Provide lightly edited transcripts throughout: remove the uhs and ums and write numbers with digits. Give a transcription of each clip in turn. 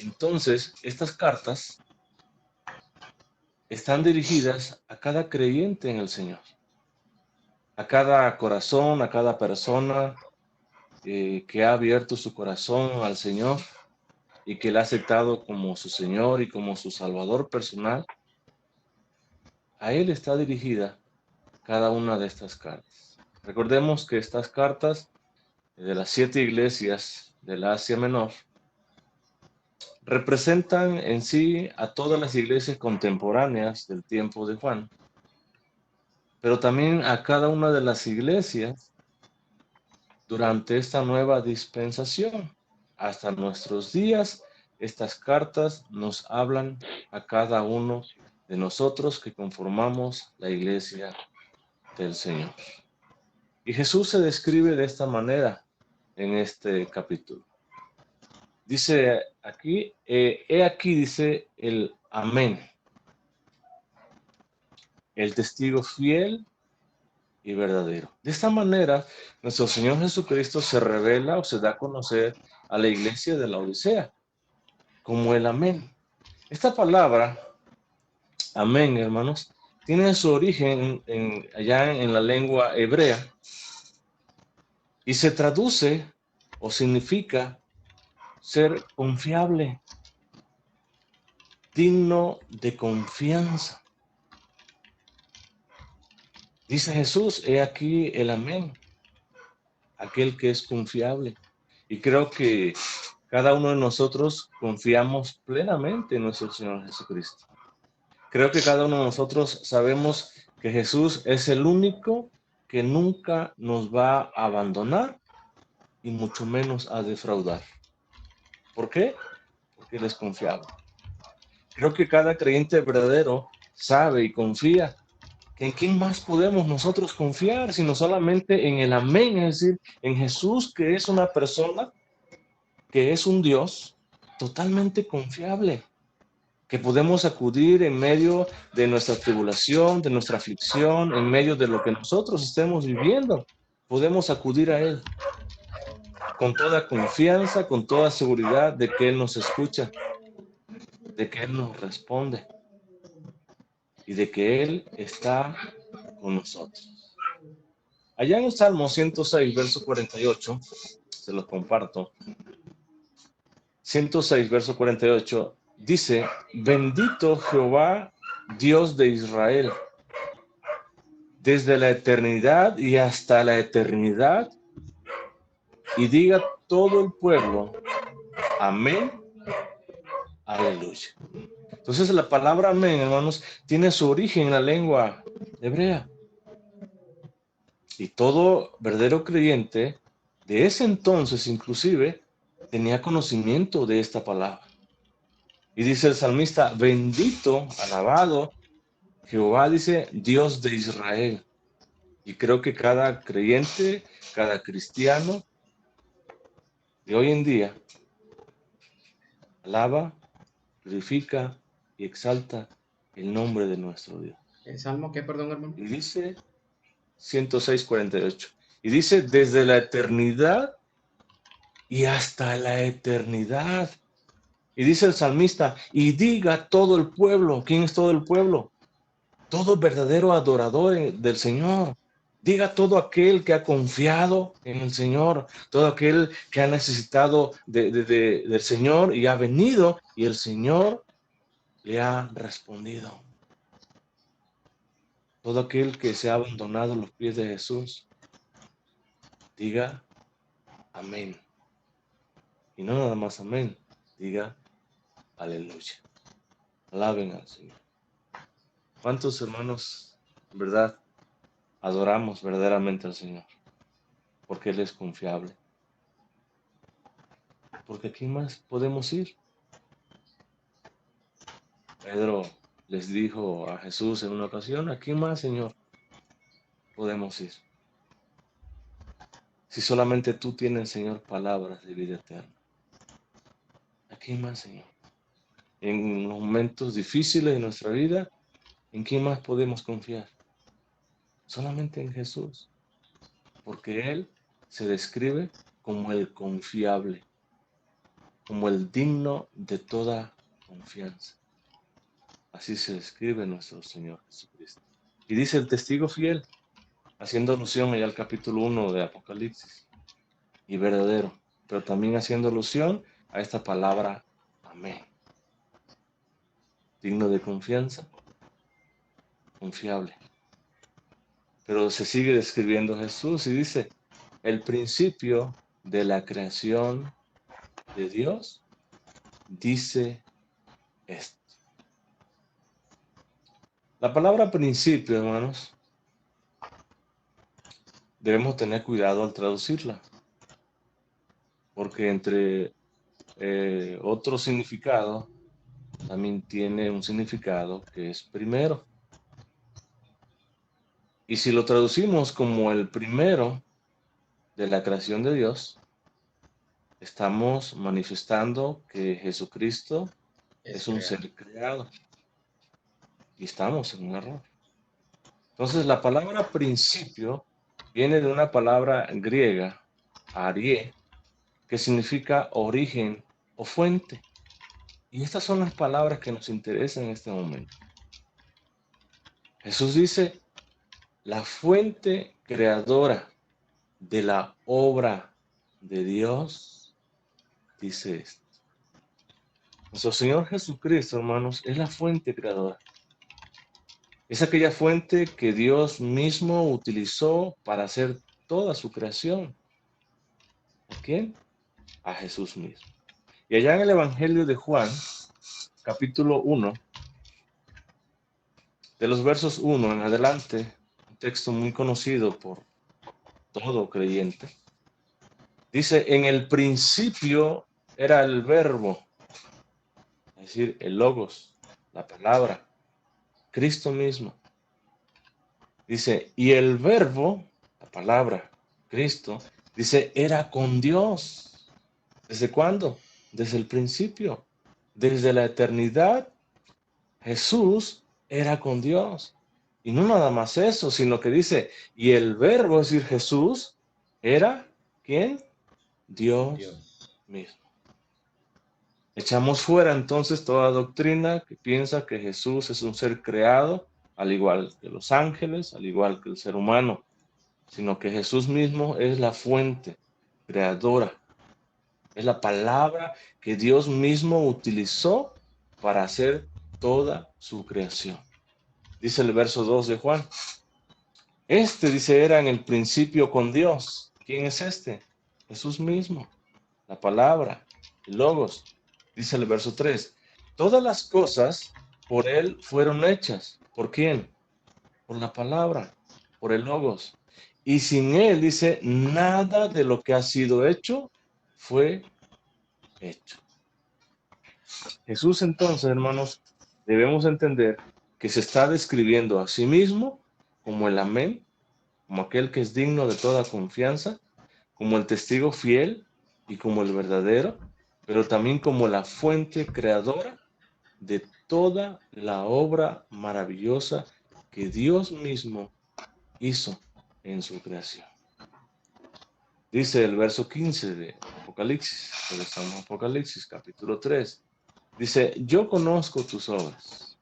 Entonces, estas cartas están dirigidas a cada creyente en el Señor, a cada corazón, a cada persona que ha abierto su corazón al Señor y que le ha aceptado como su Señor y como su Salvador personal. A Él está dirigida cada una de estas cartas. Recordemos que estas cartas de las 7 iglesias del Asia Menor representan en sí a todas las iglesias contemporáneas del tiempo de Juan, pero también a cada una de las iglesias durante esta nueva dispensación. Hasta nuestros días, estas cartas nos hablan a cada uno de nosotros que conformamos la iglesia del Señor. Y Jesús se describe de esta manera en este capítulo. Dice aquí, he aquí, dice el amén, el testigo fiel y verdadero. De esta manera, nuestro Señor Jesucristo se revela o se da a conocer a la iglesia de la Odisea como el amén. Esta palabra, amén, hermanos, tiene su origen allá en la lengua hebrea y se traduce o significa ser confiable, digno de confianza. Dice Jesús, he aquí el amén, aquel que es confiable. Y creo que cada uno de nosotros confiamos plenamente en nuestro Señor Jesucristo. Creo que cada uno de nosotros sabemos que Jesús es el único que nunca nos va a abandonar y mucho menos a defraudar. ¿Por qué? Porque Él es confiable. Creo que cada creyente verdadero sabe y confía que en quién más podemos nosotros confiar, sino solamente en el amén, es decir, en Jesús, que es una persona, que es un Dios totalmente confiable, que podemos acudir en medio de nuestra tribulación, de nuestra aflicción, en medio de lo que nosotros estemos viviendo. Podemos acudir a Él con toda confianza, con toda seguridad de que Él nos escucha, de que Él nos responde y de que Él está con nosotros. Allá en el Salmo 106, verso 48, se los comparto. 106, verso 48, dice, bendito Jehová, Dios de Israel, desde la eternidad y hasta la eternidad, y diga todo el pueblo, amén, aleluya. Entonces la palabra amén, hermanos, tiene su origen en la lengua hebrea. Y todo verdadero creyente de ese entonces inclusive tenía conocimiento de esta palabra. Y dice el salmista, bendito, alabado, Jehová, dice, Dios de Israel. Y creo que cada creyente, cada cristiano de hoy en día alaba, glorifica y exalta el nombre de nuestro Dios. ¿El salmo qué, perdón, hermano? Y dice 106:48. Y dice, desde la eternidad y hasta la eternidad. Y dice el salmista, y diga todo el pueblo. ¿Quién es todo el pueblo? Todo verdadero adorador del Señor. Diga todo aquel que ha confiado en el Señor, todo aquel que ha necesitado del Señor y ha venido y el Señor le ha respondido. Todo aquel que se ha abandonado a los pies de Jesús, diga amén. Y no nada más amén, diga aleluya. Alaben al Señor. ¿Cuántos hermanos, en verdad, adoramos verdaderamente al Señor? Porque Él es confiable. Porque ¿a quién más podemos ir? Pedro les dijo a Jesús en una ocasión, ¿a quién más, Señor, podemos ir? Si solamente tú tienes, Señor, palabras de vida eterna. ¿A quién más, Señor? En los momentos difíciles de nuestra vida, ¿en quién más podemos confiar? Solamente en Jesús. Porque Él se describe como el confiable. como el digno de toda confianza. Así se describe nuestro Señor Jesucristo. Y dice el testigo fiel, haciendo alusión allá al capítulo 1 de Apocalipsis, y verdadero, pero también haciendo alusión a esta palabra amén. Digno de confianza, confiable. Pero se sigue describiendo Jesús y dice, el principio de la creación de Dios dice esto. La palabra principio, hermanos, debemos tener cuidado al traducirla, porque entre otro significado también tiene un significado que es primero. Y si lo traducimos como el primero de la creación de Dios, estamos manifestando que Jesucristo es un ser creado y estamos en un error. Entonces, la palabra principio viene de una palabra griega, arie, que significa origen o fuente. Y estas son las palabras que nos interesan en este momento. Jesús dice, la fuente creadora de la obra de Dios, dice esto. Nuestro Señor Jesucristo, hermanos, es la fuente creadora. Es aquella fuente que Dios mismo utilizó para hacer toda su creación. ¿A quién? A Jesús mismo. Y allá en el Evangelio de Juan, capítulo 1, de los versos 1 en adelante, un texto muy conocido por todo creyente, dice, en el principio era el verbo, es decir, el logos, la palabra, Cristo mismo. Dice, y el verbo, la palabra, Cristo, dice, era con Dios. ¿Desde cuándo? Desde el principio. Desde la eternidad, Jesús era con Dios. Y no nada más eso, sino que dice, y el verbo, es decir, Jesús, era, ¿quién? Dios mismo. Echamos fuera entonces toda doctrina que piensa que Jesús es un ser creado, al igual que los ángeles, al igual que el ser humano, sino que Jesús mismo es la fuente creadora, es la palabra que Dios mismo utilizó para hacer toda su creación. Dice el verso 2 de Juan. Dice, era en el principio con Dios. ¿Quién es este? Jesús mismo, la palabra, el logos. Dice el verso 3. Todas las cosas por Él fueron hechas. ¿Por quién? Por la palabra, por el logos. Y sin Él, dice, nada de lo que ha sido hecho fue hecho. Jesús entonces, hermanos, debemos entender que se está describiendo a sí mismo como el amén, como aquel que es digno de toda confianza, como el testigo fiel y como el verdadero, pero también como la fuente creadora de toda la obra maravillosa que Dios mismo hizo en su creación. Dice el verso 15 de Apocalipsis, regresamos a Apocalipsis, capítulo 3. Dice, yo conozco tus obras,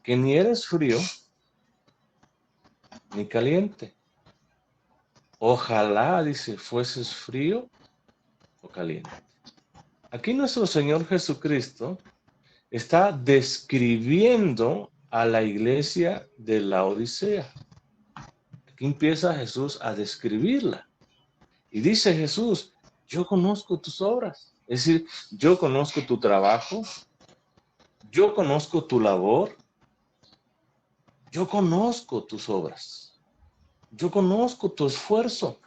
que ni eres frío ni caliente. Ojalá, dice, fueses frío o caliente. Aquí nuestro Señor Jesucristo está describiendo a la iglesia de la Odisea. Aquí empieza Jesús a describirla. Y dice Jesús, yo conozco tus obras. Es decir, yo conozco tu trabajo, yo conozco tu labor, yo conozco tus obras, yo conozco tu esfuerzo.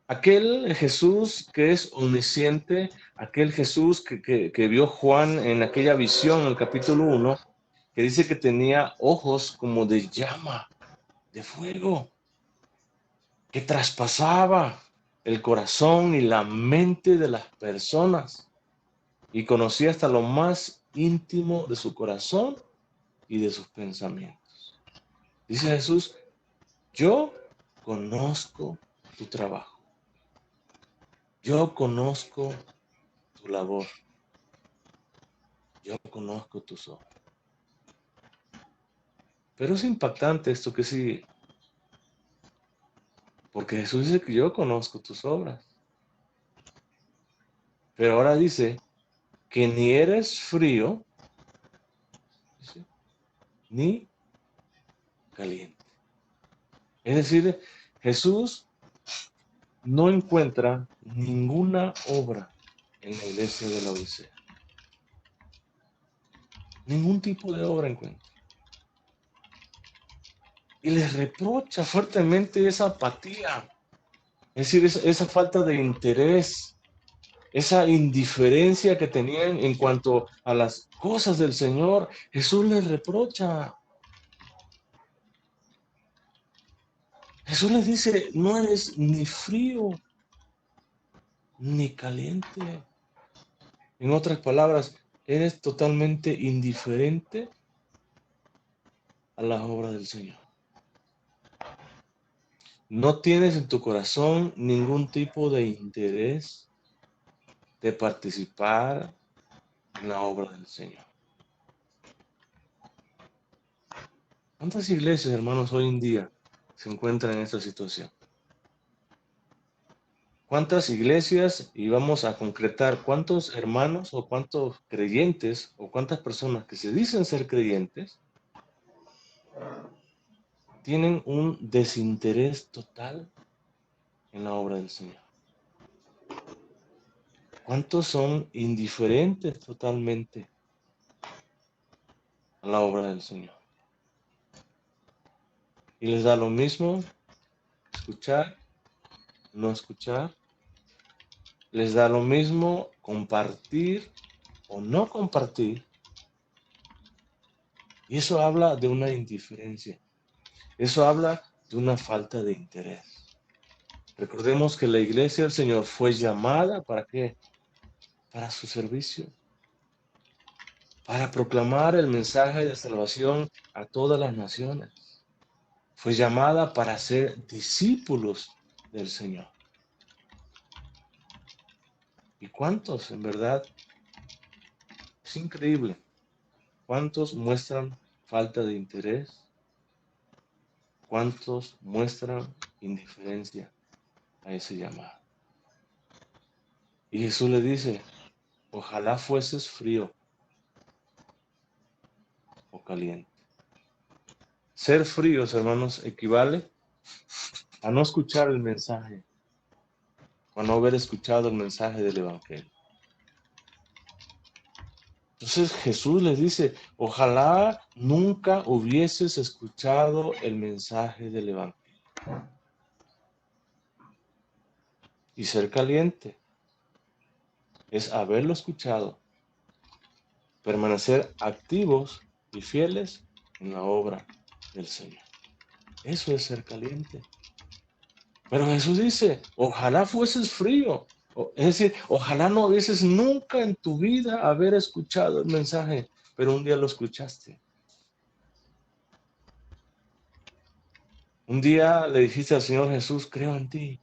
Aquel Jesús que es omnisciente, aquel Jesús que vio Juan en aquella visión, en el capítulo 1, que dice que tenía ojos como de llama, de fuego, que traspasaba el corazón y la mente de las personas y conocía hasta lo más íntimo de su corazón y de sus pensamientos. Dice Jesús, yo conozco tu trabajo. Yo conozco tu labor. Yo conozco tus obras. Pero es impactante esto que sigue, porque Jesús dice que yo conozco tus obras. Pero ahora dice que ni eres frío, dice, ni caliente. Es decir, Jesús no encuentra ninguna obra en la iglesia de la Odisea. Ningún tipo de obra encuentra. Y les reprocha fuertemente esa apatía, es decir, esa falta de interés, esa indiferencia que tenían en cuanto a las cosas del Señor. Jesús les reprocha. Jesús les dice, no eres ni frío ni caliente. En otras palabras, eres totalmente indiferente a las obras del Señor. No tienes en tu corazón ningún tipo de interés de participar en la obra del Señor. ¿Cuántas iglesias, hermanos, hoy en día se encuentran en esta situación? ¿Cuántas iglesias, y vamos a concretar, cuántos hermanos o cuántos creyentes o cuántas personas que se dicen ser creyentes tienen un desinterés total en la obra del Señor? ¿Cuántos son indiferentes totalmente a la obra del Señor? Y les da lo mismo escuchar, no escuchar. Les da lo mismo compartir o no compartir. Y eso habla de una indiferencia. Eso habla de una falta de interés. Recordemos que la iglesia del Señor fue llamada ¿para qué? Para su servicio. Para proclamar el mensaje de salvación a todas las naciones. Fue llamada para ser discípulos del Señor. ¿Y cuántos, en verdad? Es increíble. ¿Cuántos muestran falta de interés? ¿Cuántos muestran indiferencia a ese llamado? Y Jesús le dice, ojalá fueses frío o caliente. Ser fríos, hermanos, equivale a no escuchar el mensaje, a no haber escuchado el mensaje del Evangelio. Entonces Jesús les dice, ojalá nunca hubieses escuchado el mensaje del Evangelio. Y ser caliente es haberlo escuchado, permanecer activos y fieles en la obra del Señor. Eso es ser caliente. Pero Jesús dice, ojalá fueses frío. Es decir, ojalá no hubieses nunca en tu vida haber escuchado el mensaje, pero un día lo escuchaste. Un día le dijiste al Señor Jesús, creo en ti.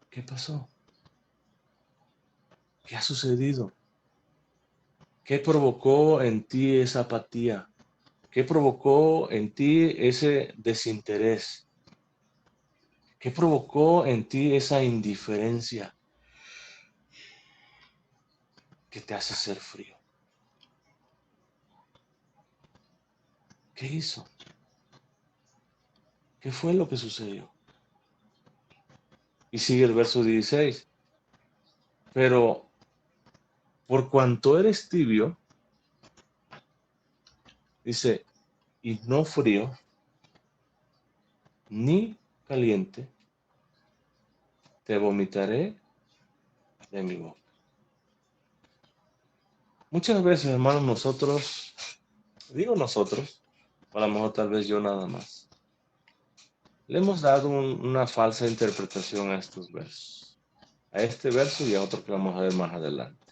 ¿Qué pasó? ¿Qué ha sucedido? ¿Qué provocó en ti esa apatía? ¿Qué provocó en ti ese desinterés? ¿Qué provocó en ti esa indiferencia que te hace ser frío? ¿Qué hizo? ¿Qué fue lo que sucedió? Y sigue el verso 16. Pero por cuanto eres tibio, dice, y no frío, ni caliente, te vomitaré de mi boca. Muchas veces, hermanos, nosotros, digo nosotros, o a lo mejor tal vez yo nada más, le hemos dado una falsa interpretación a estos versos, a este verso y a otro que vamos a ver más adelante.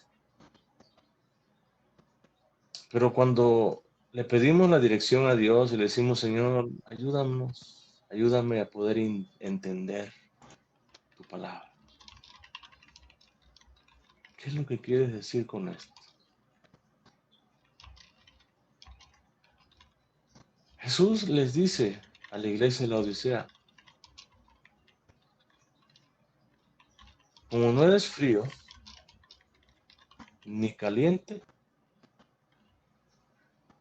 Pero cuando le pedimos la dirección a Dios y le decimos, Señor, ayúdanos, ayúdame a poder entender tu palabra. ¿Qué es lo que quieres decir con esto? Jesús les dice a la iglesia de la Odisea, como no eres frío ni caliente,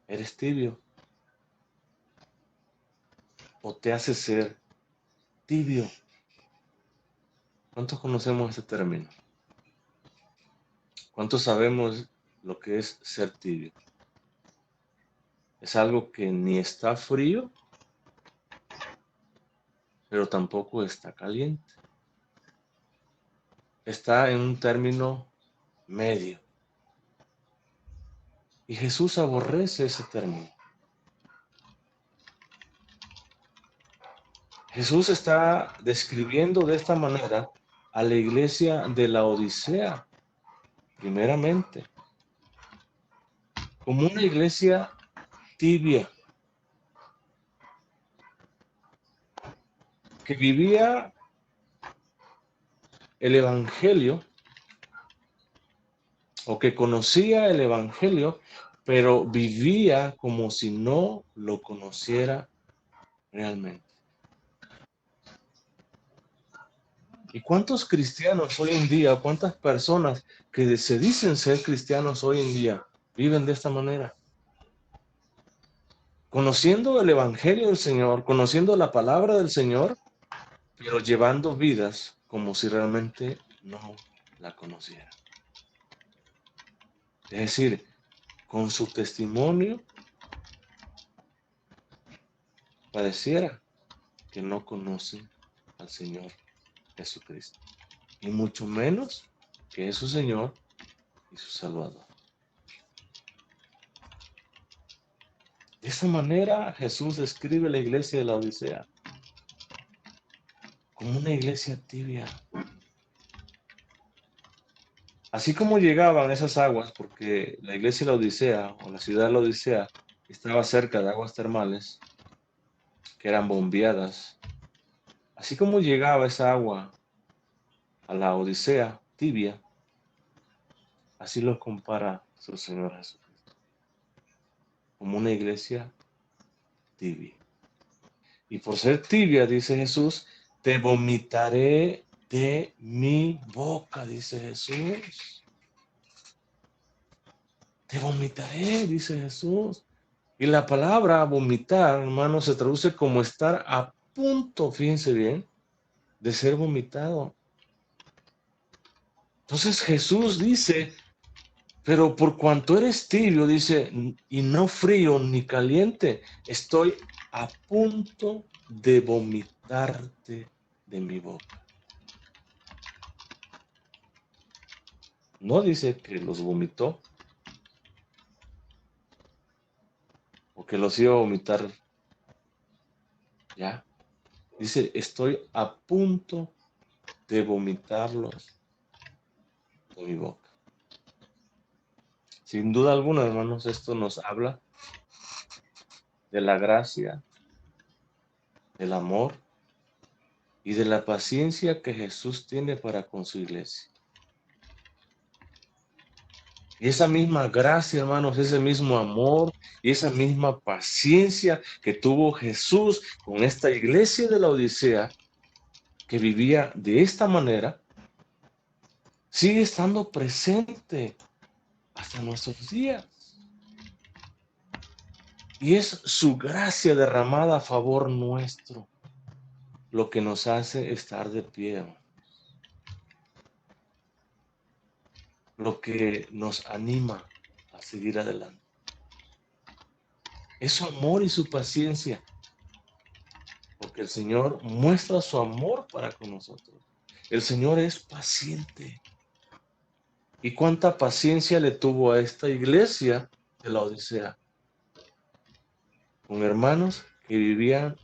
eres tibio o te hace ser tibio. ¿Cuántos conocemos este término? ¿Cuántos sabemos lo que es ser tibio? Es algo que ni está frío, pero tampoco está caliente. Está en un término medio. Y Jesús aborrece ese término. Jesús está describiendo de esta manera a la iglesia de la Odisea, primeramente, como una iglesia tibia, que vivía el Evangelio o que conocía el Evangelio, pero vivía como si no lo conociera realmente. ¿Y cuántos cristianos hoy en día, cuántas personas que se dicen ser cristianos hoy en día viven de esta manera? Conociendo el Evangelio del Señor, conociendo la palabra del Señor, pero llevando vidas como si realmente no la conocieran. Es decir, con su testimonio pareciera que no conocen al Señor Jesucristo, y mucho menos que es su Señor y su Salvador. De esa manera Jesús describe la iglesia de la Odisea como una iglesia tibia. Así como llegaban esas aguas, porque la iglesia de la Odisea o la ciudad de la Odisea estaba cerca de aguas termales que eran bombeadas, así como llegaba esa agua a la Odisea tibia, así lo compara su Señor Jesucristo, como una iglesia tibia. Y por ser tibia, dice Jesús, te vomitaré de mi boca, dice Jesús. Te vomitaré, dice Jesús. Y la palabra vomitar, hermano, se traduce como estar a punto, fíjense bien, de ser vomitado. Entonces Jesús dice, pero por cuanto eres tibio, dice, y no frío ni caliente, estoy a punto de vomitarte de mi boca. No dice que los vomitó o que los iba a vomitar ya. Dice, estoy a punto de vomitarlos de mi boca. Sin duda alguna, hermanos, esto nos habla de la gracia, del amor y de la paciencia que Jesús tiene para con su iglesia. Y esa misma gracia, hermanos, ese mismo amor y esa misma paciencia que tuvo Jesús con esta iglesia de la Odisea, que vivía de esta manera, sigue estando presente hasta nuestros días. Y es su gracia derramada a favor nuestro lo que nos hace estar de pie, lo que nos anima a seguir adelante. Es su amor y su paciencia, porque el Señor muestra su amor para con nosotros. El Señor es paciente. ¿Y cuánta paciencia le tuvo a esta iglesia de la Odisea? Con hermanos que vivían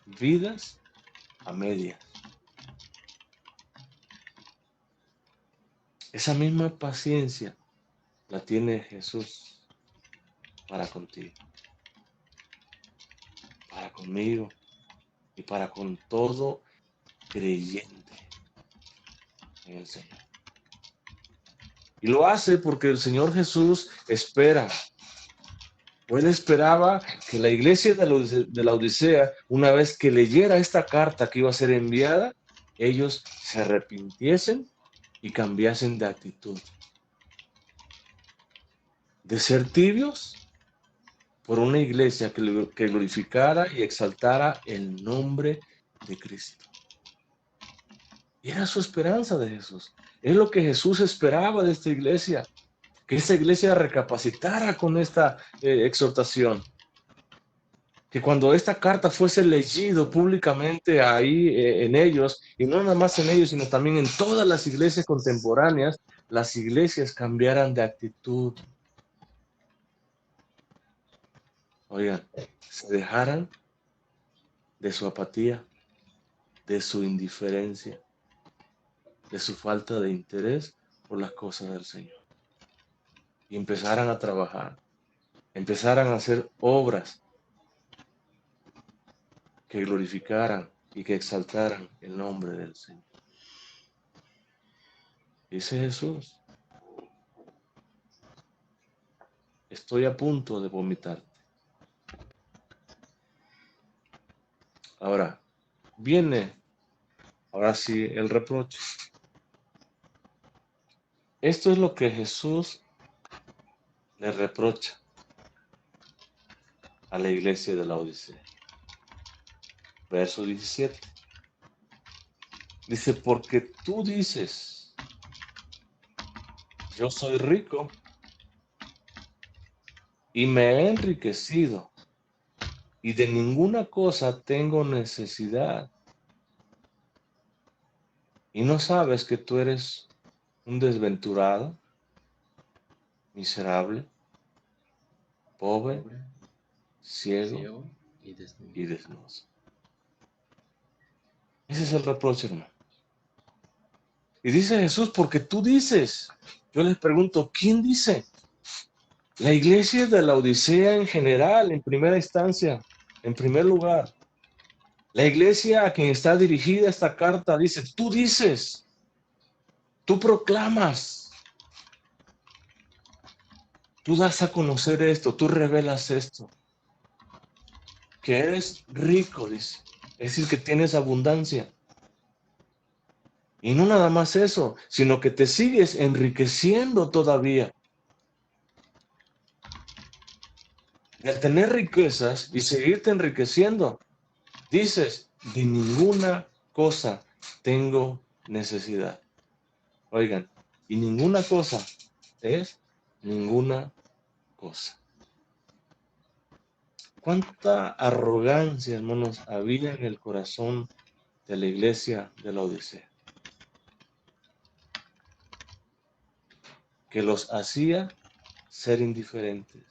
vidas a medias. Esa misma paciencia la tiene Jesús para contigo, para conmigo, y para con todo creyente en el Señor. Y lo hace porque el Señor Jesús espera. O él esperaba que la iglesia de la Odisea, una vez que leyera esta carta que iba a ser enviada, ellos se arrepintiesen y cambiasen de actitud. De ser tibios por una iglesia que glorificara y exaltara el nombre de Cristo. Y era su esperanza de Jesús. Es lo que Jesús esperaba de esta iglesia. Que esta iglesia recapacitara con esta exhortación. Que cuando esta carta fuese leído públicamente ahí en ellos, y no nada más en ellos, sino también en todas las iglesias contemporáneas, las iglesias cambiaran de actitud. Oigan, se dejaran de su apatía, de su indiferencia, de su falta de interés por las cosas del Señor. Y empezaran a trabajar, empezaran a hacer obras que glorificaran y que exaltaran el nombre del Señor. Dice Jesús, estoy a punto de vomitarte. Ahora, viene, ahora sí, el reproche. Esto es lo que Jesús le reprocha a la iglesia de la Odisea. Verso 17. Dice, porque tú dices, yo soy rico y me he enriquecido y de ninguna cosa tengo necesidad. Y no sabes que tú eres un desventurado, miserable, pobre, ciego y desnudo. Ese es el reproche, hermano. Y dice Jesús, porque tú dices. Yo les pregunto, ¿quién dice? La iglesia de la Odisea en general, en primera instancia, en primer lugar. La iglesia a quien está dirigida esta carta dice, tú dices, tú proclamas, tú das a conocer esto, tú revelas esto, que eres rico, dice, es decir, que tienes abundancia. Y no nada más eso, sino que te sigues enriqueciendo todavía. De tener riquezas y seguirte enriqueciendo, dices, de ninguna cosa tengo necesidad. Oigan, y ninguna cosa es ninguna cosa. ¿Cuánta arrogancia, hermanos, había en el corazón de la iglesia de la Odisea? Que los hacía ser indiferentes.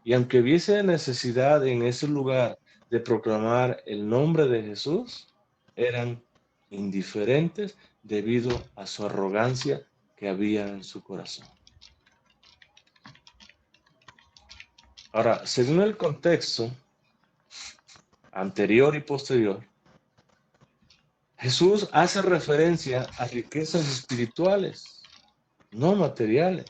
Y aunque hubiese necesidad en ese lugar de proclamar el nombre de Jesús, eran indiferentes debido a su arrogancia que había en su corazón. Ahora, según el contexto anterior y posterior, Jesús hace referencia a riquezas espirituales, no materiales.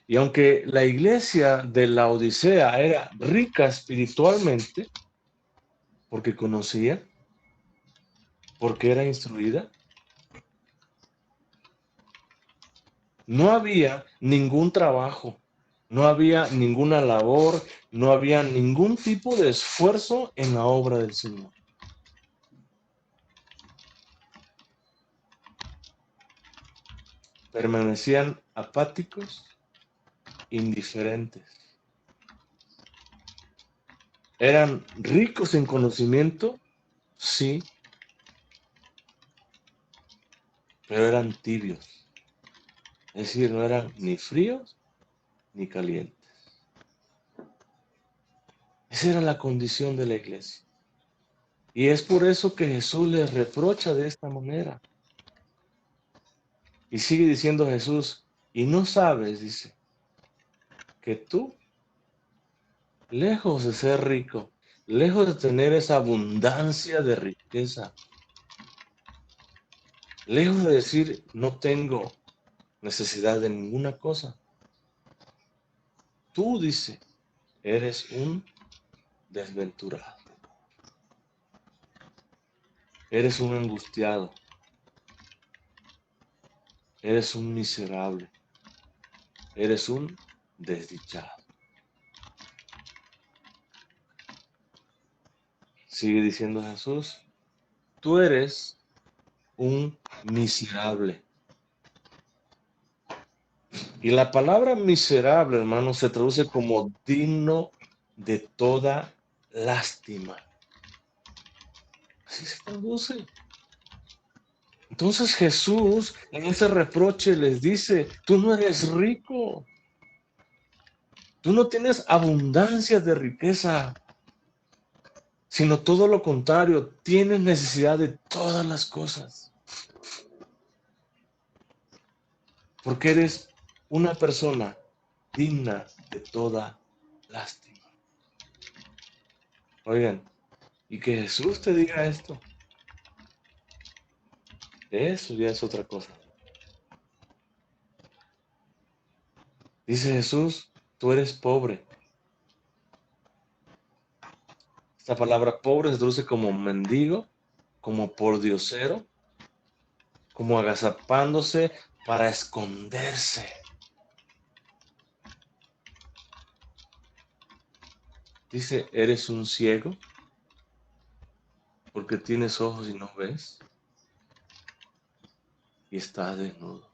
Y aunque la iglesia de la Odisea era rica espiritualmente, porque conocía, porque era instruida, no había ningún trabajo, no había ninguna labor, no había ningún tipo de esfuerzo en la obra del Señor. Permanecían apáticos, indiferentes. ¿Eran ricos en conocimiento? Sí, pero eran tibios. Es decir, no eran ni fríos ni calientes. Esa era la condición de la iglesia. Y es por eso que Jesús les reprocha de esta manera. Y sigue diciendo Jesús, y no sabes, dice, que tú lejos de ser rico, lejos de tener esa abundancia de riqueza, lejos de decir, no tengo necesidad de ninguna cosa. Tú, dice, eres un desventurado, eres un angustiado, eres un miserable, eres un desdichado. Sigue diciendo Jesús, tú eres un miserable. Y la palabra miserable, hermano, se traduce como digno de toda lástima. Así se traduce. Entonces Jesús en ese reproche les dice, tú no eres rico, tú no tienes abundancia de riqueza, sino todo lo contrario, tienes necesidad de todas las cosas. Porque eres una persona digna de toda lástima. Oigan, y que Jesús te diga esto, eso ya es otra cosa. Dice Jesús, tú eres pobre. Esta palabra pobre se traduce como mendigo, como pordiosero, como agazapándose para esconderse. Dice, eres un ciego porque tienes ojos y no ves y estás desnudo.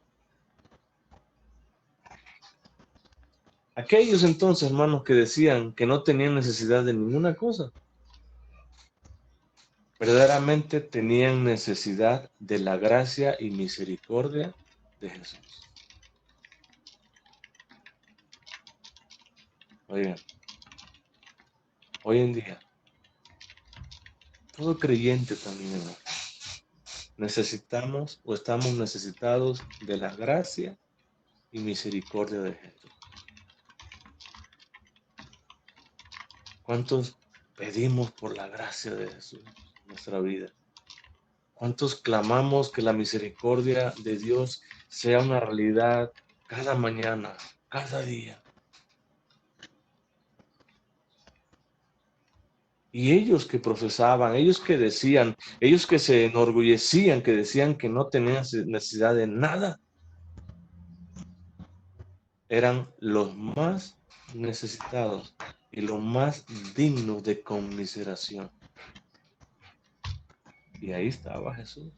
Aquellos entonces, hermanos, que decían que no tenían necesidad de ninguna cosa, verdaderamente tenían necesidad de la gracia y misericordia de Jesús. Oigan, hoy en día, todo creyente también, hermano, necesitamos o estamos necesitados de la gracia y misericordia de Jesús. ¿Cuántos pedimos por la gracia de Jesús en nuestra vida? ¿Cuántos clamamos que la misericordia de Dios sea una realidad cada mañana, cada día? Y ellos que profesaban, ellos que decían, ellos que se enorgullecían, que decían que no tenían necesidad de nada, eran los más necesitados y los más dignos de conmiseración. Y ahí estaba Jesús,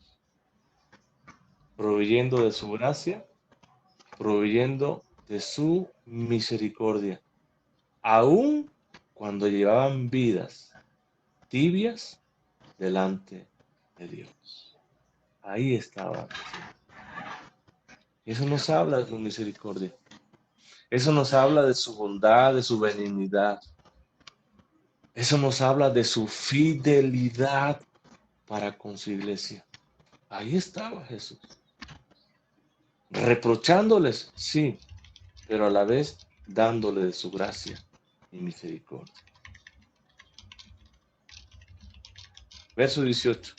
proveyendo de su gracia, proveyendo de su misericordia, aun cuando llevaban vidas tibias delante de Dios. Ahí estaba Jesús. Eso nos habla de su misericordia. Eso nos habla de su bondad, de su benignidad. Eso nos habla de su fidelidad para con su iglesia. Ahí estaba Jesús. Reprochándoles, sí, pero a la vez dándole de su gracia y misericordia. Verso 18.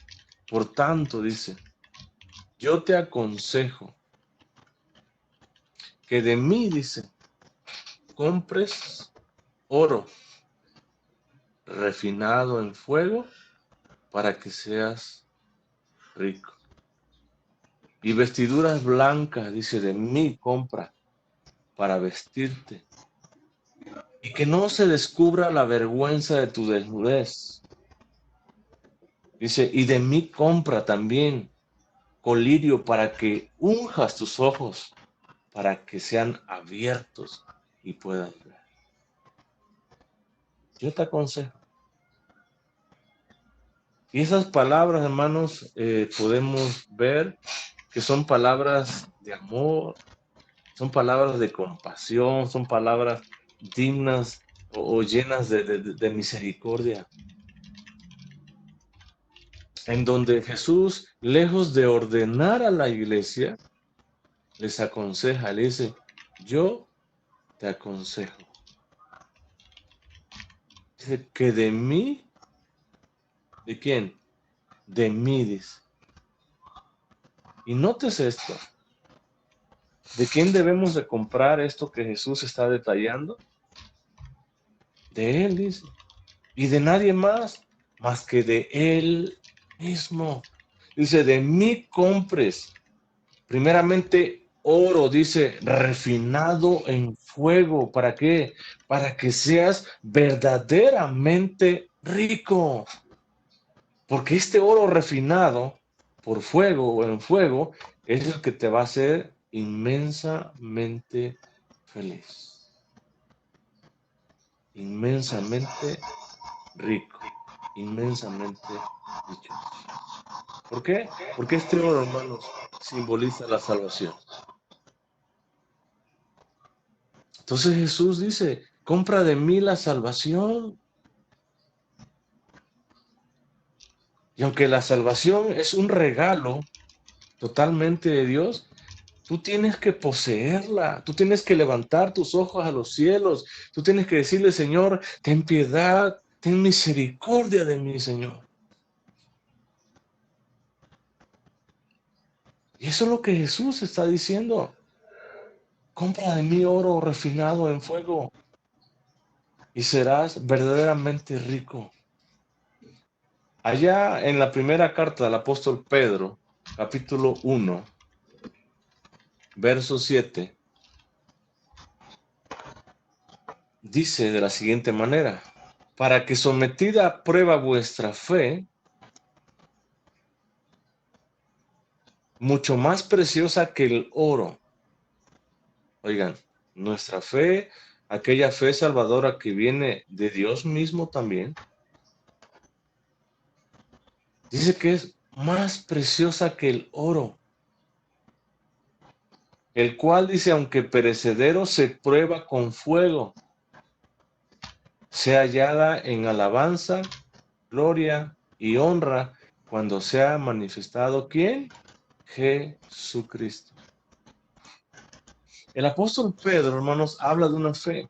Por tanto, dice, yo te aconsejo que de mí, dice, compres oro refinado en fuego para que seas rico. Y vestiduras blancas, dice, de mí compra para vestirte. Y que no se descubra la vergüenza de tu desnudez. Dice, y de mí compra también colirio para que unjas tus ojos, para que sean abiertos y puedas ver. Yo te aconsejo. Y esas palabras, hermanos, podemos ver que son palabras de amor, son palabras de compasión, son palabras dignas o llenas de misericordia, en donde Jesús, lejos de ordenar a la iglesia, les aconseja, le dice, yo te aconsejo. Dice que de mí, ¿de quién? De mí, dice. Y notes esto. ¿De quién debemos de comprar esto que Jesús está detallando? De Él, dice. Y de nadie más que de Él mismo. Dice, de mí compres. Primeramente, oro, dice, refinado en fuego. ¿Para qué? Para que seas verdaderamente rico. Porque este oro refinado por fuego o en fuego es el que te va a hacer inmensamente feliz. Inmensamente rico. Inmensamente dichoso. ¿Por qué? Porque este oro, hermanos, simboliza la salvación. Entonces Jesús dice, compra de mí la salvación. Y aunque la salvación es un regalo totalmente de Dios, tú tienes que poseerla, tú tienes que levantar tus ojos a los cielos, tú tienes que decirle, Señor, ten piedad, ten misericordia de mí, Señor. Y eso es lo que Jesús está diciendo. Compra de mí oro refinado en fuego y serás verdaderamente rico. Allá en la primera carta del apóstol Pedro, capítulo 1, verso 7, dice de la siguiente manera, para que sometida a prueba vuestra fe, mucho más preciosa que el oro. Oigan, nuestra fe, aquella fe salvadora que viene de Dios mismo también, dice que es más preciosa que el oro, el cual dice, aunque perecedero, se prueba con fuego, sea hallada en alabanza, gloria y honra cuando sea manifestado ¿quién? Jesucristo. El apóstol Pedro, hermanos, habla de una fe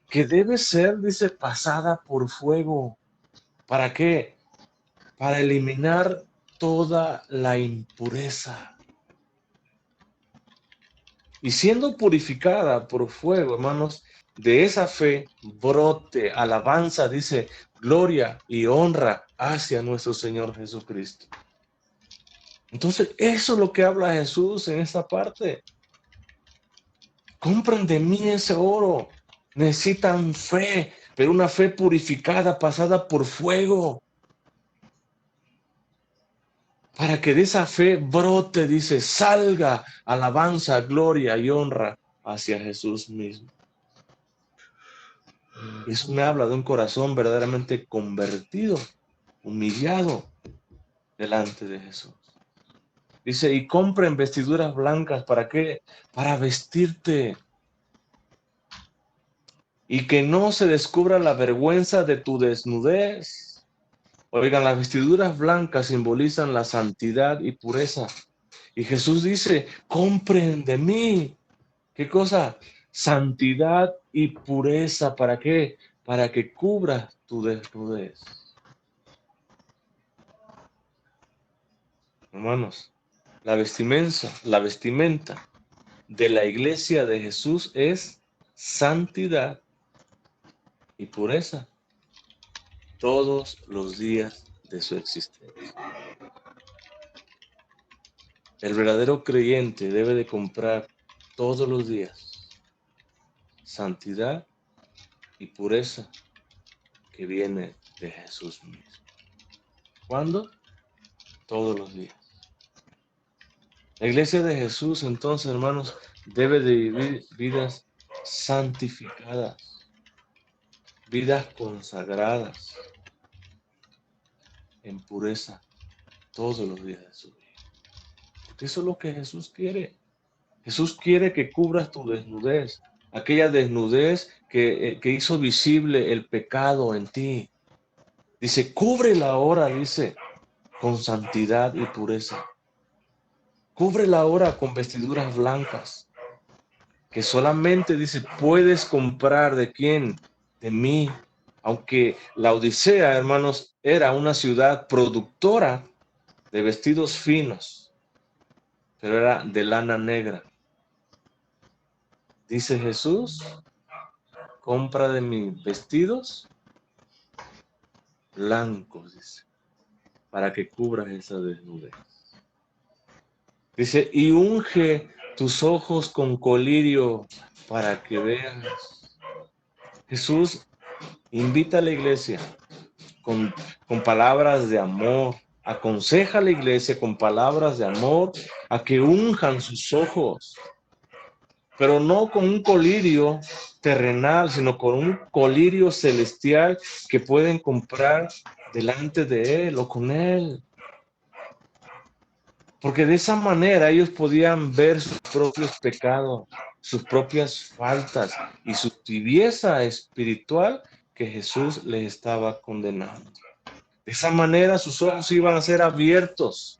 que debe ser, dice, pasada por fuego. ¿Para qué? Para eliminar toda la impureza. Y siendo purificada por fuego, hermanos, de esa fe brote, alabanza, dice, gloria y honra hacia nuestro Señor Jesucristo. Entonces, eso es lo que habla Jesús en esta parte. Compren de mí ese oro. Necesitan fe, pero una fe purificada, pasada por fuego. Para que de esa fe brote, dice, salga alabanza, gloria y honra hacia Jesús mismo. Eso me habla de un corazón verdaderamente convertido, humillado delante de Jesús. Dice, y compren vestiduras blancas, ¿para qué? Para vestirte. Y que no se descubra la vergüenza de tu desnudez. Oigan, las vestiduras blancas simbolizan la santidad y pureza. Y Jesús dice, compren de mí. ¿Qué cosa? Santidad y pureza. ¿Para qué? Para que cubras tu desnudez. Hermanos, la vestimenta de la iglesia de Jesús es santidad y pureza todos los días de su existencia. El verdadero creyente debe de comprar todos los días santidad y pureza que viene de Jesús mismo. ¿Cuándo? Todos los días. La iglesia de Jesús, entonces, hermanos, debe de vivir vidas santificadas, vidas consagradas en pureza todos los días de su vida. Porque eso es lo que Jesús quiere. Jesús quiere que cubras tu desnudez, aquella desnudez que hizo visible el pecado en ti. Dice, cúbrela ahora, dice, con santidad y pureza. Cúbrela ahora con vestiduras blancas, que solamente, dice, puedes comprar ¿de quién? de mí. Aunque la Odisea, hermanos, era una ciudad productora de vestidos finos, pero era de lana negra. Dice Jesús, compra de mí vestidos blancos, dice, para que cubras esa desnudez. Dice, y unge tus ojos con colirio para que veas. Jesús invita a la iglesia con palabras de amor, aconseja a la iglesia con palabras de amor a que unjan sus ojos, pero no con un colirio terrenal, sino con un colirio celestial que pueden comprar delante de Él o con Él. Porque de esa manera ellos podían ver sus propios pecados, sus propias faltas y su tibieza espiritual que Jesús les estaba condenando. De esa manera sus ojos iban a ser abiertos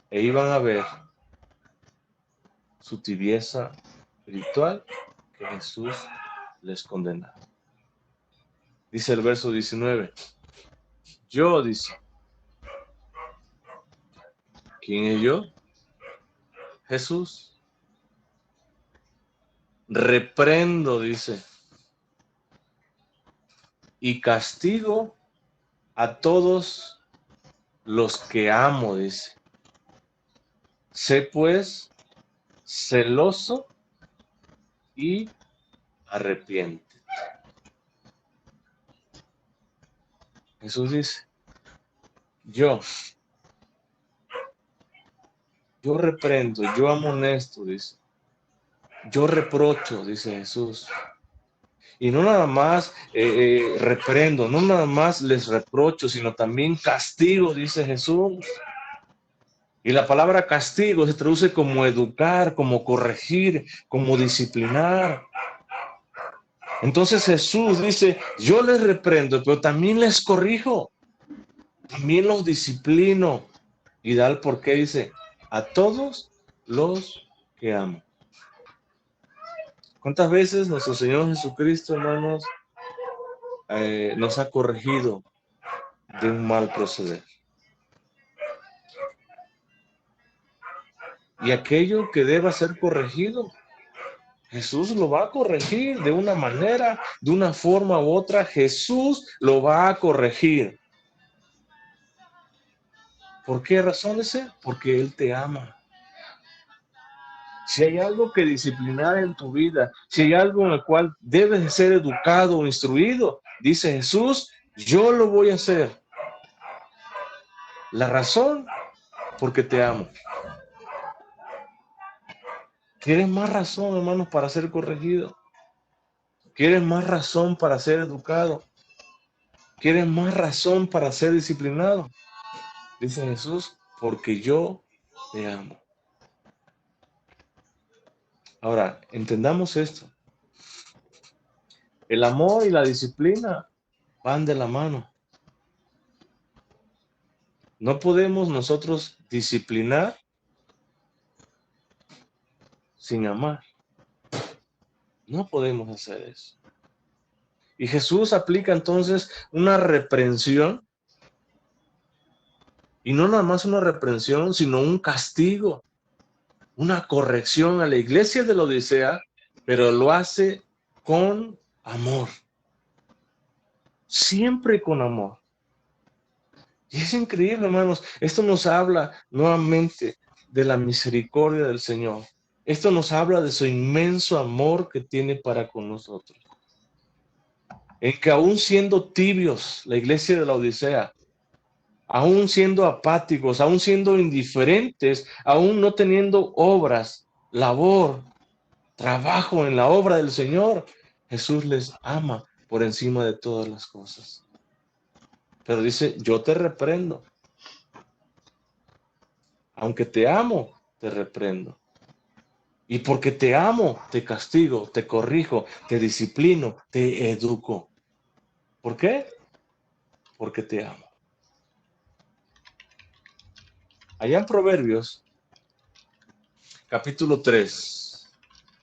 e iban a ver su tibieza espiritual que Jesús les condenaba. Dice el verso 19. Yo, dice, ¿quién es yo? Jesús. Reprendo, dice, y castigo a todos los que amo, dice. Sé pues celoso y arrepiente. Jesús dice, yo reprendo, yo amonesto, dice. Yo reprocho, dice Jesús. Y no nada más reprendo, no nada más les reprocho, sino también castigo, dice Jesús. Y la palabra castigo se traduce como educar, como corregir, como disciplinar. Entonces Jesús dice, yo les reprendo, pero también les corrijo, también los disciplino. Y da el porqué, dice, a todos los que amo. ¿Cuántas veces nuestro Señor Jesucristo, hermanos, nos ha corregido de un mal proceder? Y aquello que deba ser corregido, Jesús lo va a corregir de una manera, de una forma u otra. Jesús lo va a corregir. ¿Por qué razón ese? Porque Él te ama. Si hay algo que disciplinar en tu vida, si hay algo en el cual debes de ser educado o instruido, dice Jesús, yo lo voy a hacer. La razón, porque te amo. ¿Quieres más razón, hermanos, para ser corregido? ¿Quieres más razón para ser educado? ¿Quieres más razón para ser disciplinado? Dice Jesús, porque yo te amo. Ahora, entendamos esto. El amor y la disciplina van de la mano. No podemos nosotros disciplinar sin amar. No podemos hacer eso. Y Jesús aplica entonces una reprensión, y no nada más una reprensión, sino un castigo, una corrección a la iglesia de la Odisea, pero lo hace con amor. Siempre con amor. Y es increíble, hermanos. Esto nos habla nuevamente de la misericordia del Señor. Esto nos habla de su inmenso amor que tiene para con nosotros. En que aún siendo tibios, la iglesia de la Odisea, aún siendo apáticos, aún siendo indiferentes, aún no teniendo obras, labor, trabajo en la obra del Señor, Jesús les ama por encima de todas las cosas. Pero dice, yo te reprendo. Aunque te amo, te reprendo. Y porque te amo, te castigo, te corrijo, te disciplino, te educo. ¿Por qué? Porque te amo. Allá en Proverbios, capítulo 3,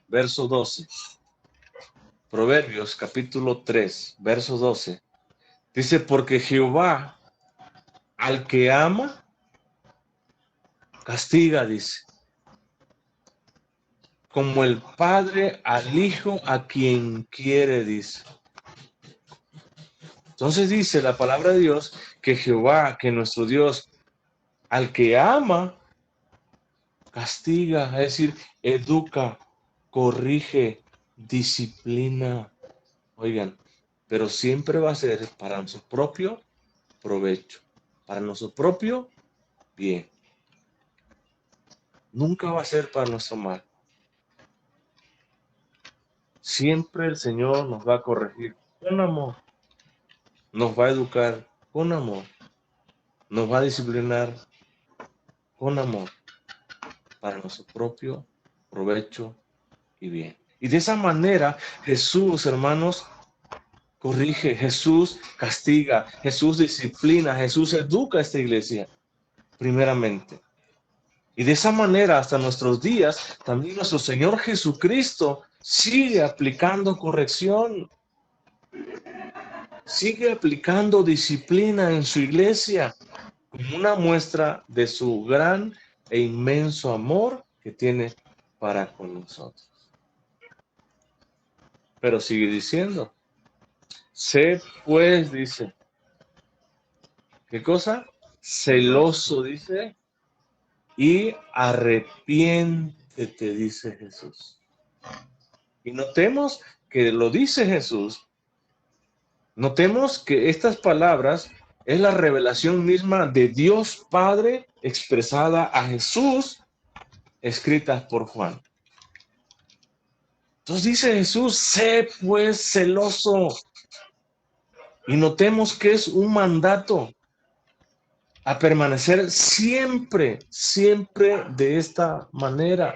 verso 12. Proverbios capítulo 3, verso 12. Dice, porque Jehová al que ama, castiga, dice, como el padre al hijo a quien quiere, dice. Entonces dice la palabra de Dios que Jehová, que nuestro Dios, al que ama, castiga, es decir, educa, corrige, disciplina. Oigan, pero siempre va a ser para nuestro propio provecho, para nuestro propio bien. Nunca va a ser para nuestro mal. Siempre el Señor nos va a corregir con amor, nos va a educar con amor, nos va a disciplinar con amor para nuestro propio provecho y bien. Y de esa manera Jesús, hermanos, corrige, Jesús castiga, Jesús disciplina, Jesús educa a esta iglesia, primeramente. Y de esa manera, hasta nuestros días, también nuestro Señor Jesucristo sigue aplicando corrección, sigue aplicando disciplina en su iglesia, como una muestra de su gran e inmenso amor que tiene para con nosotros. Pero sigue diciendo, sé pues, dice, ¿qué cosa? Celoso, dice, y arrepiéntete, dice Jesús. Y notemos que lo dice Jesús. Notemos que estas palabras es la revelación misma de Dios Padre expresada a Jesús, escritas por Juan. Entonces dice Jesús, sé pues celoso. Y notemos que es un mandato a permanecer siempre, siempre de esta manera.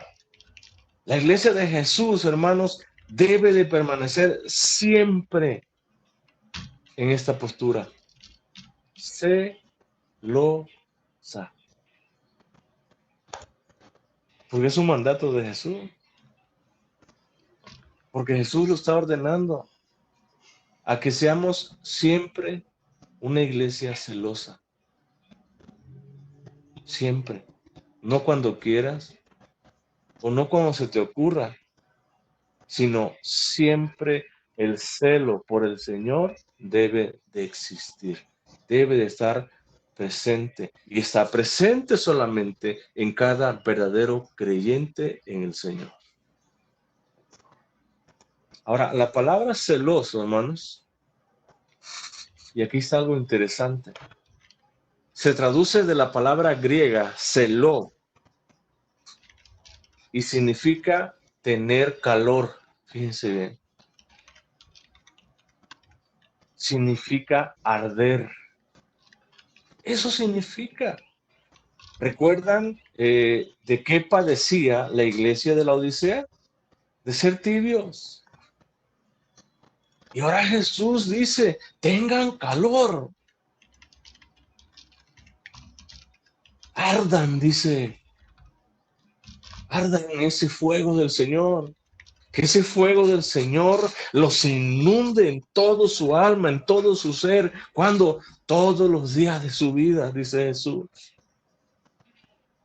La iglesia de Jesús, hermanos, debe de permanecer siempre en esta postura. Celosa. Porque es un mandato de Jesús. Porque Jesús lo está ordenando a que seamos siempre una iglesia celosa. Siempre. No cuando quieras o no cuando se te ocurra, sino siempre el celo por el Señor debe de existir. Debe de estar presente. Y está presente solamente en cada verdadero creyente en el Señor. Ahora, la palabra celoso, hermanos, y aquí está algo interesante. Se traduce de la palabra griega celó y significa tener calor. Fíjense bien. Significa arder. Eso significa. ¿Recuerdan de qué padecía la iglesia de la Odisea? De ser tibios. Y ahora Jesús dice, tengan calor. Ardan, dice. Ardan en ese fuego del Señor. Que ese fuego del Señor los inunde en todo su alma, en todo su ser, cuando todos los días de su vida, dice Jesús.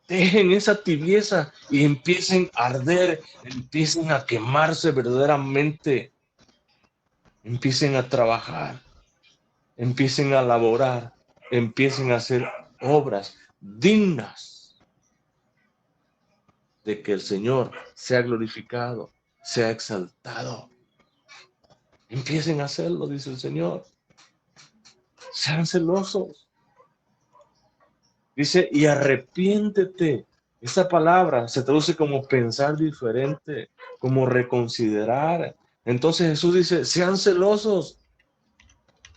Dejen esa tibieza y empiecen a arder, empiecen a quemarse verdaderamente, empiecen a trabajar, empiecen a laborar, empiecen a hacer obras dignas de que el Señor sea glorificado, sea exaltado. Empiecen a hacerlo, dice el Señor. Sean celosos. Dice, y arrepiéntete. Esta palabra se traduce como pensar diferente, como reconsiderar. Entonces Jesús dice, sean celosos,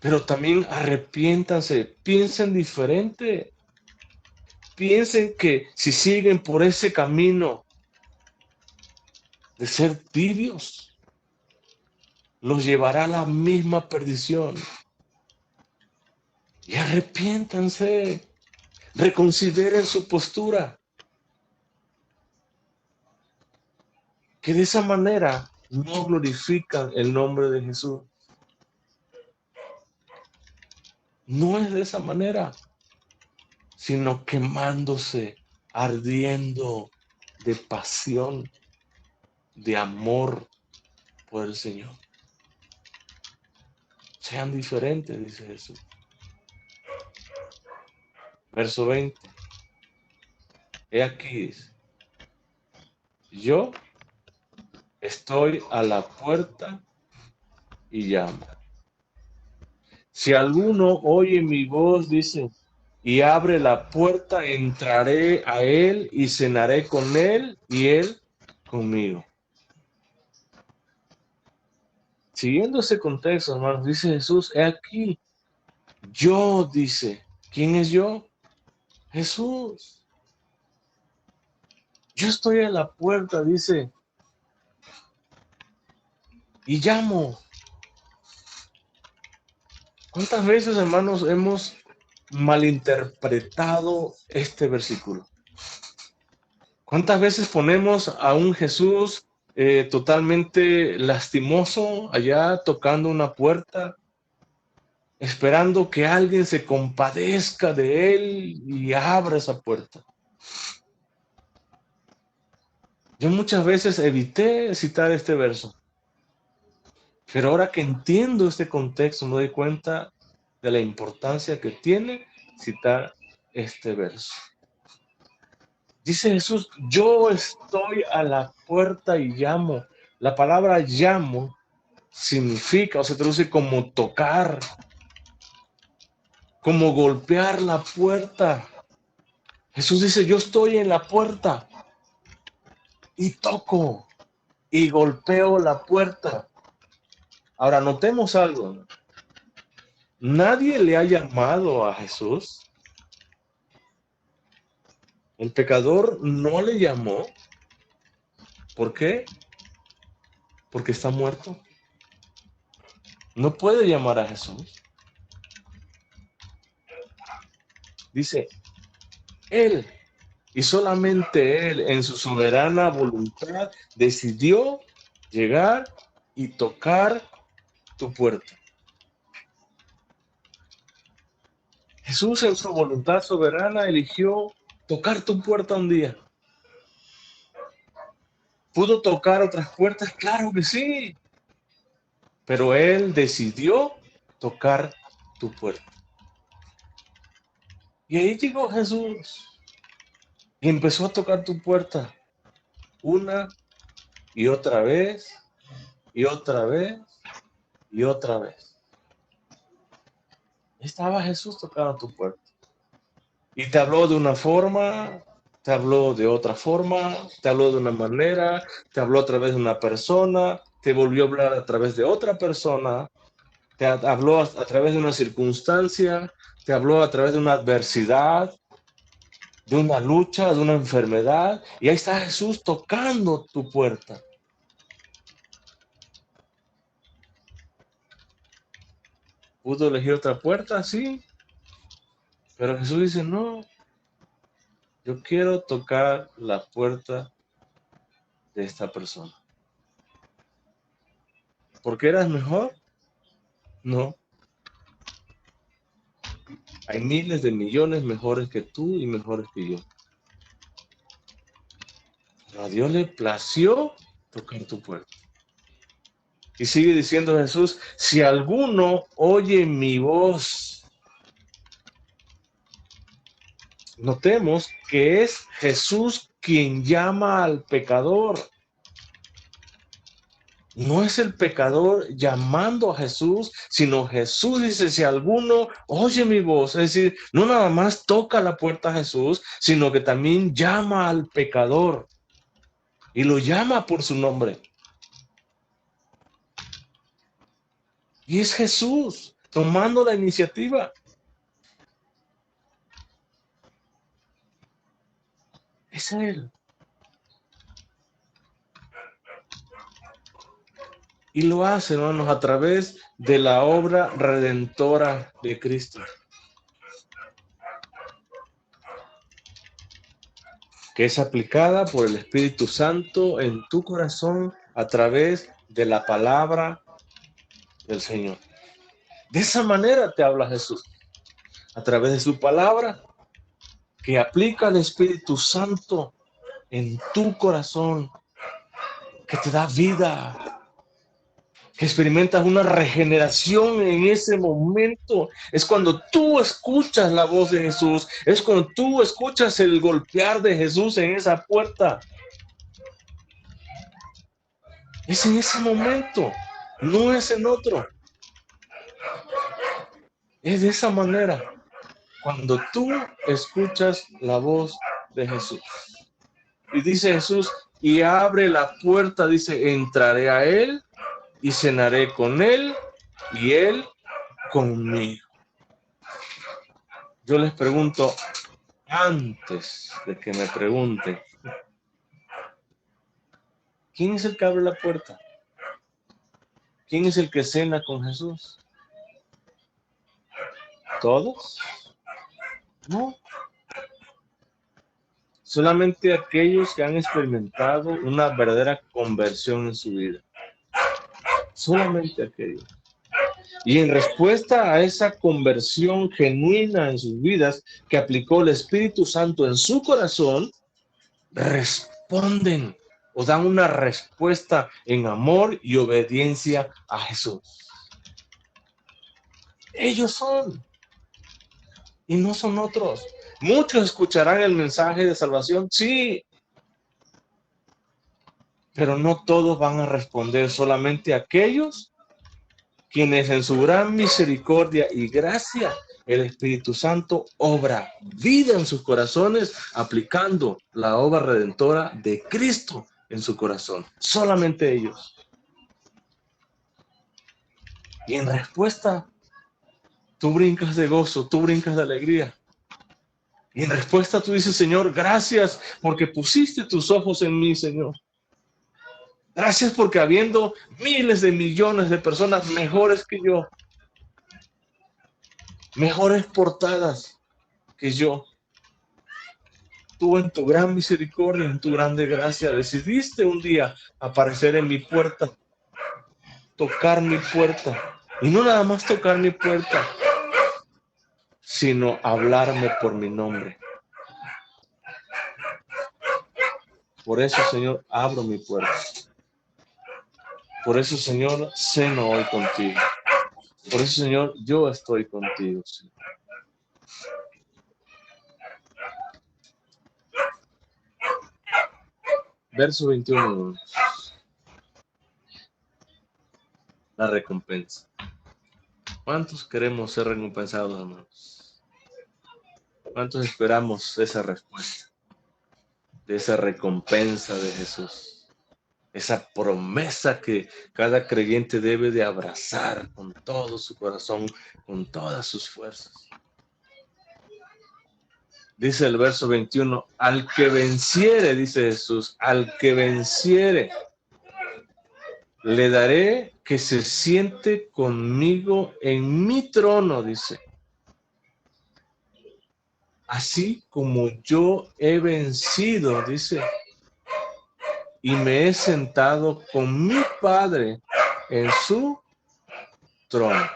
pero también arrepiéntanse, piensen diferente. Piensen que si siguen por ese camino de ser tibios, los llevará a la misma perdición. Y arrepiéntanse, reconsideren su postura. Que de esa manera no glorifican el nombre de Jesús. No es de esa manera, sino quemándose, ardiendo de pasión, de amor por el Señor. Sean diferentes, dice Jesús. Verso 20. He aquí, dice, yo estoy a la puerta y llamo. Si alguno oye mi voz, dice, y abre la puerta, entraré a él y cenaré con él y él conmigo. Siguiendo ese contexto, hermanos, dice Jesús, he aquí, yo, dice, ¿quién es yo? Jesús. Yo estoy a la puerta, dice, y llamo. ¿Cuántas veces, hermanos, hemos malinterpretado este versículo? ¿Cuántas veces ponemos a un Jesús totalmente lastimoso allá tocando una puerta, esperando que alguien se compadezca de él y abra esa puerta? Yo muchas veces evité citar este verso, pero ahora que entiendo este contexto me doy cuenta de la importancia que tiene citar este verso. Dice Jesús, yo estoy a la puerta y llamo. La palabra llamo significa o se traduce como tocar, como golpear la puerta. Jesús dice, yo estoy en la puerta y toco y golpeo la puerta. Ahora, notemos algo. Nadie le ha llamado a Jesús. El pecador no le llamó. ¿Por qué? Porque está muerto. No puede llamar a Jesús. Dice, Él y solamente Él en su soberana voluntad decidió llegar y tocar tu puerta. Jesús en su voluntad soberana eligió tocar tu puerta un día. ¿Pudo tocar otras puertas? Claro que sí. Pero Él decidió tocar tu puerta. Y ahí llegó Jesús y empezó a tocar tu puerta una y otra vez y otra vez y otra vez. Estaba Jesús tocando tu puerta. Y te habló de una forma, te habló de otra forma, te habló de una manera, te habló a través de una persona, te volvió a hablar a través de otra persona, te habló a través de una circunstancia, te habló a través de una adversidad, de una lucha, de una enfermedad. Y ahí está Jesús tocando tu puerta. ¿Pudo elegir otra puerta? Sí. Pero Jesús dice, no, yo quiero tocar la puerta de esta persona. ¿Por qué eras mejor? No. Hay miles de millones mejores que tú y mejores que yo. Pero a Dios le plació tocar tu puerta. Y sigue diciendo Jesús, si alguno oye mi voz, notemos que es Jesús quien llama al pecador. No es el pecador llamando a Jesús, sino Jesús dice, si alguno oye mi voz, es decir, no nada más toca la puerta a Jesús, sino que también llama al pecador y lo llama por su nombre. Y es Jesús tomando la iniciativa. Es Él. Y lo hace, hermanos, a través de la obra redentora de Cristo, que es aplicada por el Espíritu Santo en tu corazón a través de la palabra del Señor. De esa manera te habla Jesús, a través de su palabra, que aplica el Espíritu Santo en tu corazón, que te da vida, que experimentas una regeneración en ese momento. Es cuando tú escuchas la voz de Jesús, es cuando tú escuchas el golpear de Jesús en esa puerta. Es en ese momento, no es en otro. Es de esa manera, cuando tú escuchas la voz de Jesús. Y dice Jesús, y abre la puerta, dice, entraré a él y cenaré con él y él conmigo. Yo les pregunto, antes de que me pregunten, ¿quién es el que abre la puerta? ¿Quién es el que cena con Jesús? ¿Todos? No. Solamente aquellos que han experimentado una verdadera conversión en su vida. Solamente aquellos. Y en respuesta a esa conversión genuina en sus vidas que aplicó el Espíritu Santo en su corazón, responden o dan una respuesta en amor y obediencia a Jesús. Ellos son, y no son otros. Muchos escucharán el mensaje de salvación, sí, pero no todos van a responder, solamente aquellos quienes en su gran misericordia y gracia el Espíritu Santo obra vida en sus corazones, aplicando la obra redentora de Cristo en su corazón. Solamente ellos. Y en respuesta, tú brincas de gozo, tú brincas de alegría. Y en respuesta tú dices, Señor, gracias porque pusiste tus ojos en mí, Señor. Gracias porque habiendo miles de millones de personas mejores que yo, mejores portadas que yo, tú en tu gran misericordia, en tu grande gracia, decidiste un día aparecer en mi puerta, tocar mi puerta, y no nada más tocar mi puerta, sino hablarme por mi nombre. Por eso, Señor, abro mi puerta. Por eso, Señor, ceno hoy contigo. Por eso, Señor, yo estoy contigo, Señor. Verso 21. La recompensa. ¿Cuántos queremos ser recompensados, hermanos? ¿Cuántos esperamos esa respuesta? De esa recompensa de Jesús. Esa promesa que cada creyente debe de abrazar con todo su corazón, con todas sus fuerzas. Dice el verso 21, al que venciere, dice Jesús, al que venciere, le daré que se siente conmigo en mi trono, dice. Así como yo he vencido, dice, y me he sentado con mi Padre en su trono.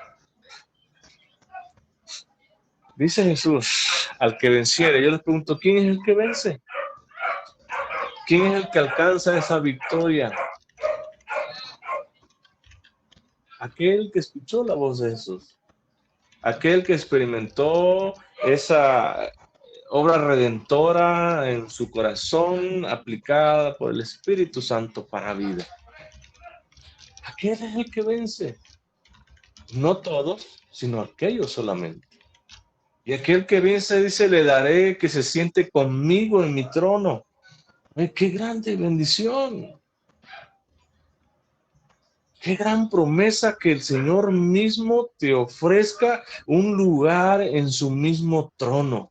Dice Jesús, al que venciere. Yo les pregunto, ¿quién es el que vence? ¿Quién es el que alcanza esa victoria? Aquel que escuchó la voz de Jesús. Aquel que experimentó esa obra redentora en su corazón aplicada por el Espíritu Santo para vida. Aquel es el que vence. No todos, sino aquellos solamente. Y aquel que vence, dice, le daré que se siente conmigo en mi trono. ¡Qué grande bendición! ¡Qué gran promesa que el Señor mismo te ofrezca un lugar en su mismo trono!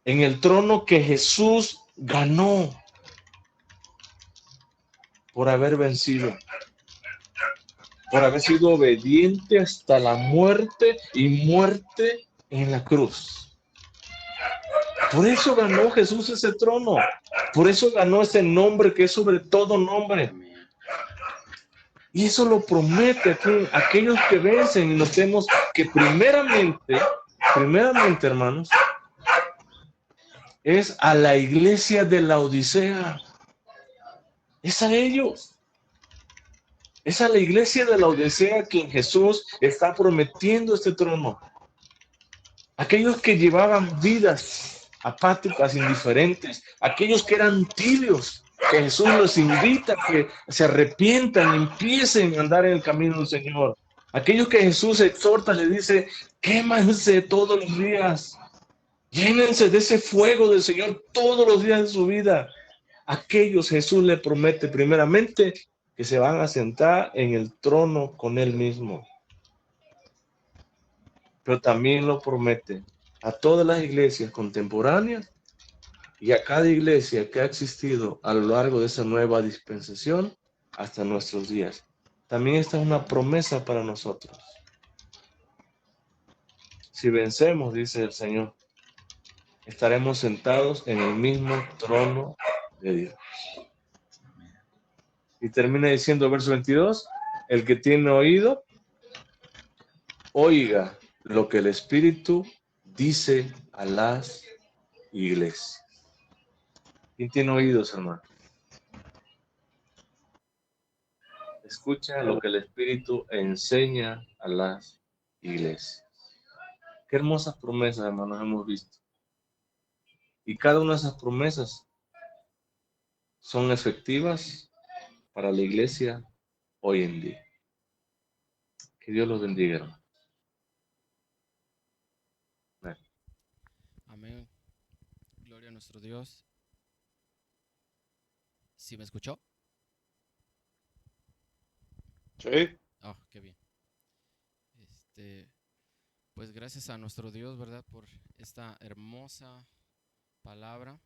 En el trono que Jesús ganó por haber vencido, por haber sido obediente hasta la muerte y muerte en la cruz. Por eso ganó Jesús ese trono. Por eso ganó ese nombre que es sobre todo nombre. Y eso lo promete aquí, aquellos que vencen. Y notemos que primeramente, hermanos, es a la iglesia de la Odisea. Es a ellos. Es a la iglesia de la Odisea quien Jesús está prometiendo este trono. Aquellos que llevaban vidas apáticas, indiferentes, aquellos que eran tibios, que Jesús los invita a que se arrepientan y empiecen a andar en el camino del Señor. Aquellos que Jesús exhorta, le dice, quémanse todos los días, llénense de ese fuego del Señor todos los días de su vida. Aquellos Jesús le promete primeramente que se van a sentar en el trono con Él mismo. Pero también lo promete a todas las iglesias contemporáneas y a cada iglesia que ha existido a lo largo de esa nueva dispensación hasta nuestros días. También esta es una promesa para nosotros. Si vencemos, dice el Señor, estaremos sentados en el mismo trono de Dios. Y termina diciendo, verso 22, el que tiene oído, oiga lo que el Espíritu dice a las iglesias. ¿Quién tiene oídos, hermano? Escucha lo que el Espíritu enseña a las iglesias. Qué hermosas promesas, hermanos, hemos visto. Y cada una de esas promesas son efectivas para la iglesia hoy en día. Que Dios los bendiga, hermano. Amén. Gloria a nuestro Dios. ¿Sí me escuchó? Sí. Oh, qué bien. Pues gracias a nuestro Dios, ¿verdad? Por esta hermosa palabra.